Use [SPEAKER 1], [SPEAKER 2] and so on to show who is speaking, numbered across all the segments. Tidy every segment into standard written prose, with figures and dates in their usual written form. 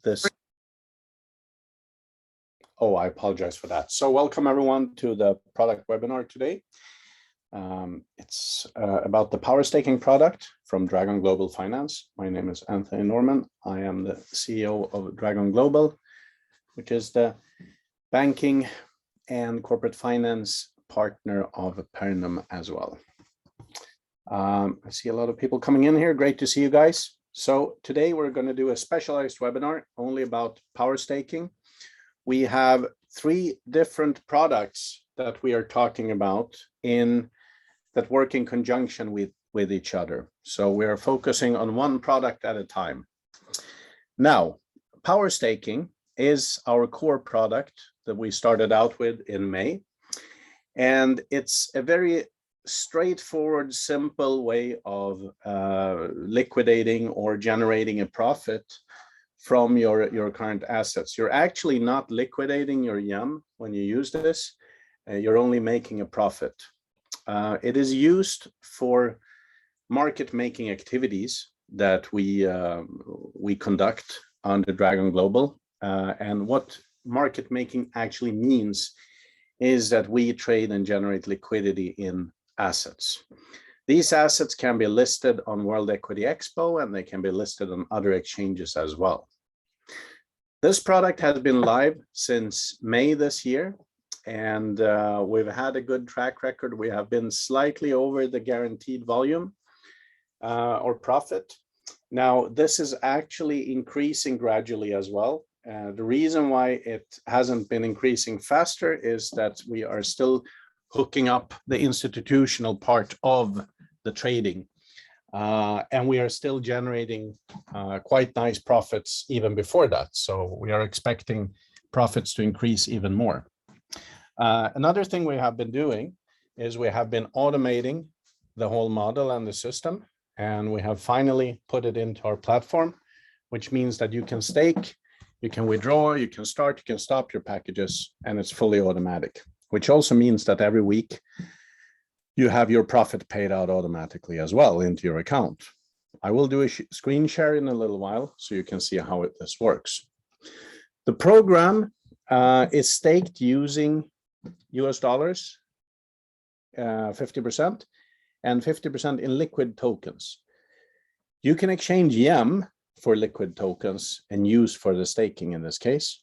[SPEAKER 1] this. Oh, I apologize for that. So welcome everyone to the product webinar today. It's about the power staking product from Dragon Global Finance. My name is Anthony Norman. I am the CEO of Dragon Global, which is the banking and corporate finance partner of Perinum as well. I see a lot of people coming in here. Great to see you guys. So today we're going to do a specialized webinar only about power staking. We have 3 different products that we are talking about that work in conjunction with each other. So we are focusing on one product at a time. Now, power staking is our core product that we started out with in May. And it's a very straightforward, simple way of liquidating or generating a profit from your current assets. You're actually not liquidating your YAM when you use this. You're only making a profit. It is used for market making activities that we conduct under Dragon Global. And what market making actually means is that we trade and generate liquidity in assets. These assets can be listed on World Equity Expo, and they can be listed on other exchanges as well. This product has been live since May this year, and we've had a good track record. We have been slightly over the guaranteed volume or profit. Now, this is actually increasing gradually as well. The reason why it hasn't been increasing faster is that we are still hooking up the institutional part of the trading. And we are still generating quite nice profits even before that. So we are expecting profits to increase even more. Another thing we have been doing is we have been automating the whole model and the system. And we have finally put it into our platform, which means that you can stake, you can withdraw, you can start, you can stop your packages, and it's fully automatic, which also means that every week you have your profit paid out automatically as well into your account. I will do a screen share in a little while so you can see how this works. The program is staked using US dollars, 50%, and 50% in liquid tokens. You can exchange YAM for liquid tokens and use for the staking in this case.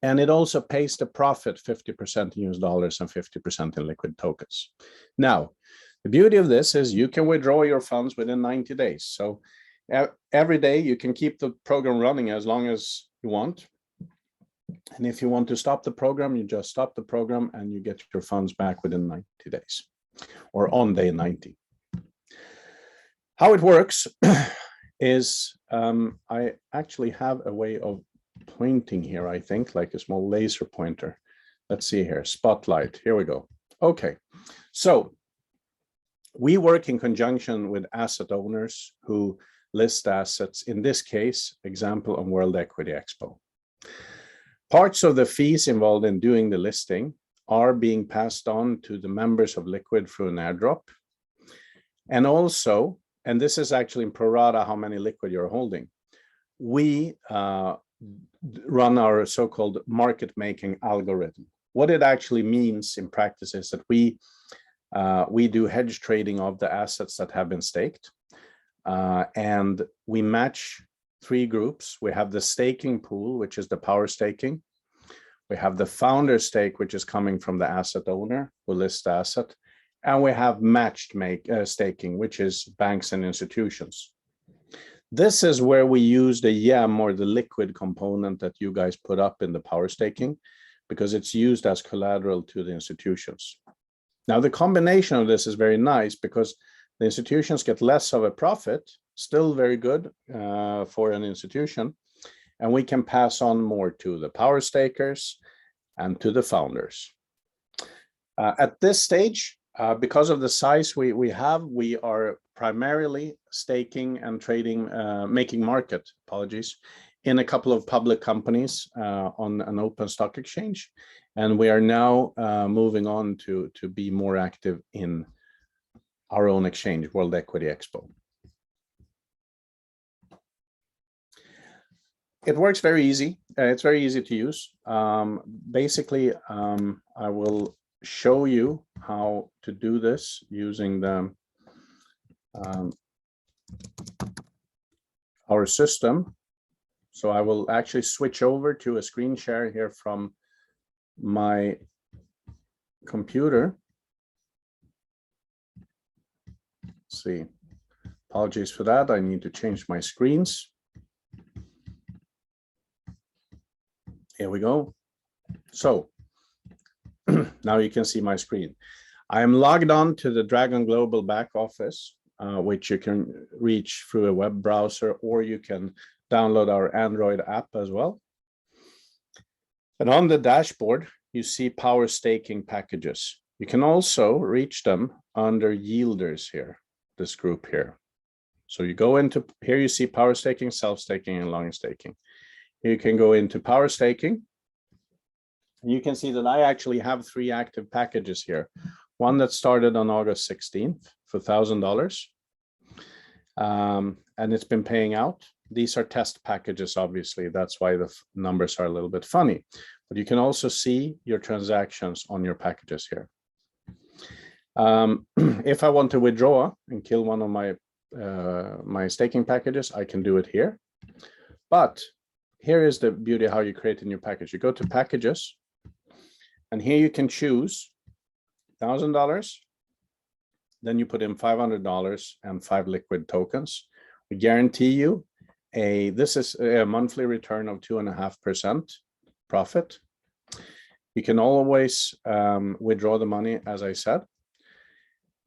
[SPEAKER 1] And it also pays the profit 50% in US dollars and 50% in liquid tokens. Now, the beauty of this is you can withdraw your funds within 90 days. So every day you can keep the program running as long as you want. And if you want to stop the program, you just stop the program and you get your funds back within 90 days or on day 90. How it works is I actually have a way of pointing here, I think, like a small laser pointer. Let's see here, spotlight, here we go. Okay, so we work in conjunction with asset owners who list assets, in this case, example on World Equity Expo. Parts of the fees involved in doing the listing are being passed on to the members of Liquid through an airdrop. And also, and this is actually in pro rata how many Liquid you're holding, we run our so-called market making algorithm. What it actually means in practice is that we do hedge trading of the assets that have been staked, and we match 3 groups. We have the staking pool, which is the power staking. We have the founder stake, which is coming from the asset owner who lists the asset. And we have matched staking, which is banks and institutions. This is where we use the YAM or the liquid component that you guys put up in the power staking, because it's used as collateral to the institutions. Now, the combination of this is very nice because the institutions get less of a profit, still very good for an institution, and we can pass on more to the power stakers and to the founders. At this stage, because of the size we have, we are primarily staking and trading, making market, in a couple of public companies on an open stock exchange. And we are now moving on to be more active in our own exchange, World Equity Expo. It works very easy. It's very easy to use. Basically, I will show you how to do this using the our system. So I will actually switch over to a screen share here from my computer. Let's see, apologies for that. I need to change my screens. Here we go. So now you can see my screen. I am logged on to the Dragon Global back office, which you can reach through a web browser, or you can download our Android app as well. And on the dashboard, you see power staking packages. You can also reach them under yielders here, this group here. So you go into, here you see power staking, self-staking, and long staking. You can go into power staking. And you can see that I actually have 3 active packages here. One that started on August 16th for $1,000. And it's been paying out. These are test packages, obviously. That's why the numbers are a little bit funny. But you can also see your transactions on your packages here. If I want to withdraw and kill one of my my staking packages, I can do it here. But here is the beauty of how you create a new package. You go to packages, and here you can choose $1,000. Then you put in $500 and 5 liquid tokens. We guarantee you this is a monthly return of 2.5% profit. You can always withdraw the money, as I said.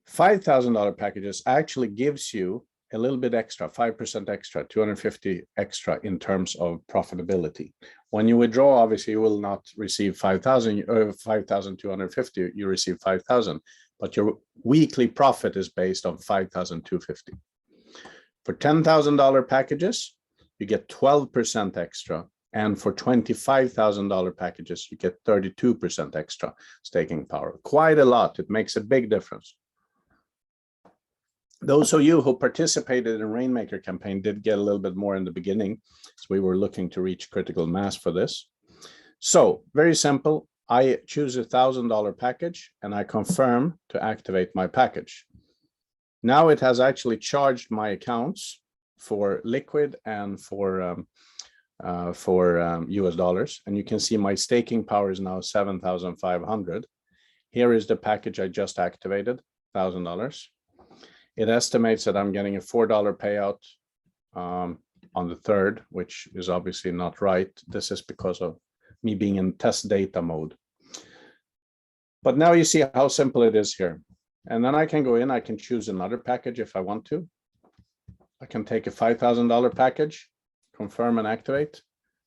[SPEAKER 1] $5,000 packages actually gives you a little bit extra, 5% extra, 250 extra in terms of profitability. When you withdraw, obviously you will not receive 5,000 or 5,250, you receive 5,000, but your weekly profit is based on 5,250. For $10,000 packages, you get 12% extra. And for $25,000 packages, you get 32% extra staking power. Quite a lot. It makes a big difference. Those of you who participated in Rainmaker campaign did get a little bit more in the beginning, so we were looking to reach critical mass for this. So very simple. I choose $1,000 package and I confirm to activate my package. Now it has actually charged my accounts for liquid and for US dollars, and you can see my staking power is now 7,500. Here is the package I just activated, $1,000. It estimates that I'm getting a $4 payout on the 3rd, which is obviously not right. This is because of me being in test data mode. But now you see how simple it is here. And then I can go in, I can choose another package if I want to. I can take a $5,000 package, confirm and activate.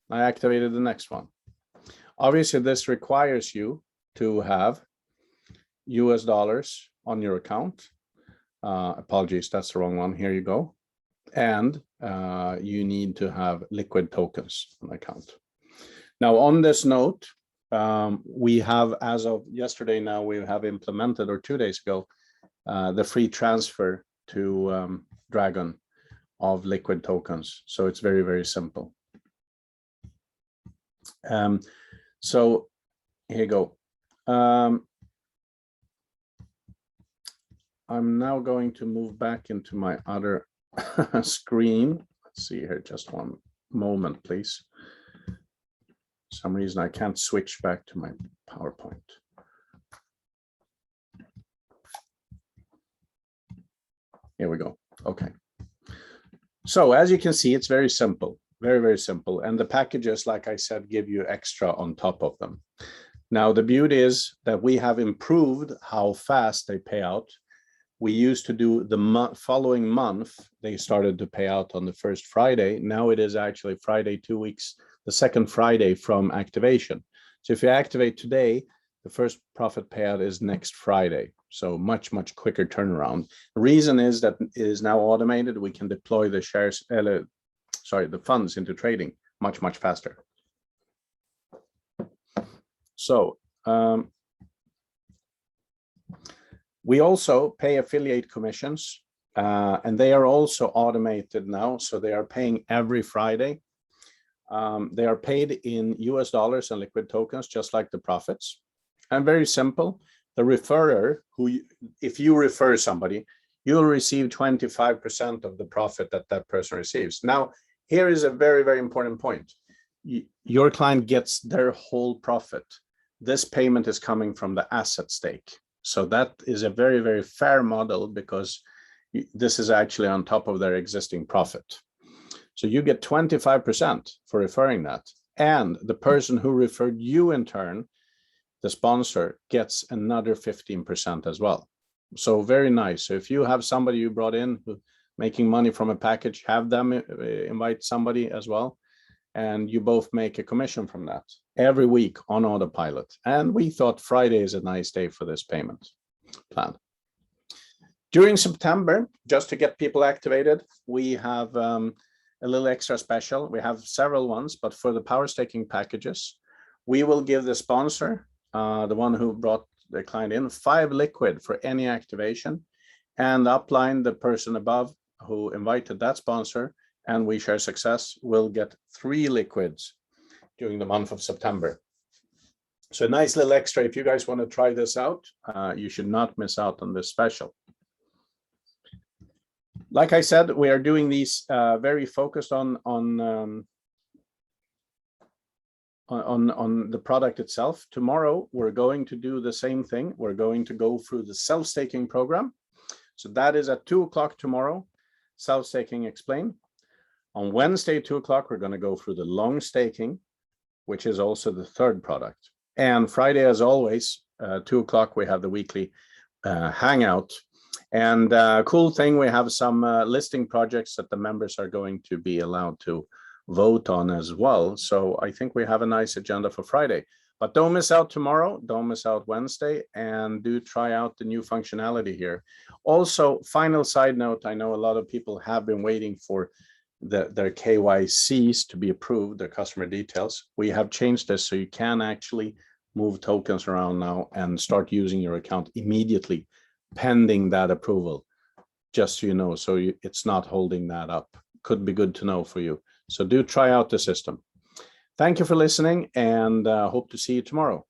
[SPEAKER 1] I activated the next one. Obviously, this requires you to have US dollars on your account. Apologies, that's the wrong one. Here you go. And you need to have liquid tokens on account. Now, on this note, we have, as of yesterday now, we have implemented, or 2 days ago, the free transfer to Dragon of liquid tokens. So it's very, very simple. So here you go. I'm now going to move back into my other screen. Let's see here, just one moment, please. For some reason I can't switch back to my PowerPoint. Here we go. Okay. So as you can see, it's very simple, very, very simple. And the packages, like I said, give you extra on top of them. Now, the beauty is that we have improved how fast they pay out. We used to do the following month, they started to pay out on the first Friday. Now it is actually Friday, 2 weeks, the second Friday from activation. So if you activate today, the first profit payout is next Friday. So much, much quicker turnaround. The reason is that it is now automated. We can deploy the shares, the funds into trading much, much faster. So we also pay affiliate commissions, and they are also automated now. So they are paying every Friday. They are paid in US dollars and liquid tokens, just like the profits. And very simple, the referrer, if you refer somebody, you'll receive 25% of the profit that that person receives. Now, here is a very, very important point. Your client gets their whole profit. This payment is coming from the asset stake. So that is a very, very fair model because this is actually on top of their existing profit. So you get 25% for referring that. And the person who referred you in turn, the sponsor, gets another 15% as well. So very nice. So if you have somebody you brought in who making money from a package, have them invite somebody as well. And you both make a commission from that every week on autopilot. And we thought Friday is a nice day for this payment plan. During September, just to get people activated, we have a little extra special. We have several ones, but for the power staking packages, we will give the sponsor, the one who brought the client in, 5 liquid for any activation, and upline, the person above who invited that sponsor, and we share success, will get 3 liquids during the month of September. So a nice little extra. If you guys want to try this out, you should not miss out on this special. Like I said, we are doing these very focused on the product itself. Tomorrow, we're going to do the same thing. We're going to go through the self-staking program. So that is at 2 o'clock tomorrow, self-staking explained. On Wednesday, 2 o'clock, we're going to go through the long staking, which is also the third product. And Friday, as always, 2 o'clock, we have the weekly hangout. And cool thing, we have some listing projects that the members are going to be allowed to vote on as well. So I think we have a nice agenda for Friday. But don't miss out tomorrow, don't miss out Wednesday, and do try out the new functionality here. Also, final side note, I know a lot of people have been waiting for their KYCs to be approved, their customer details. We have changed this so you can actually move tokens around now and start using your account immediately, pending that approval, just so you know, so it's not holding that up. Could be good to know for you. So do try out the system. Thank you for listening, and hope to see you tomorrow.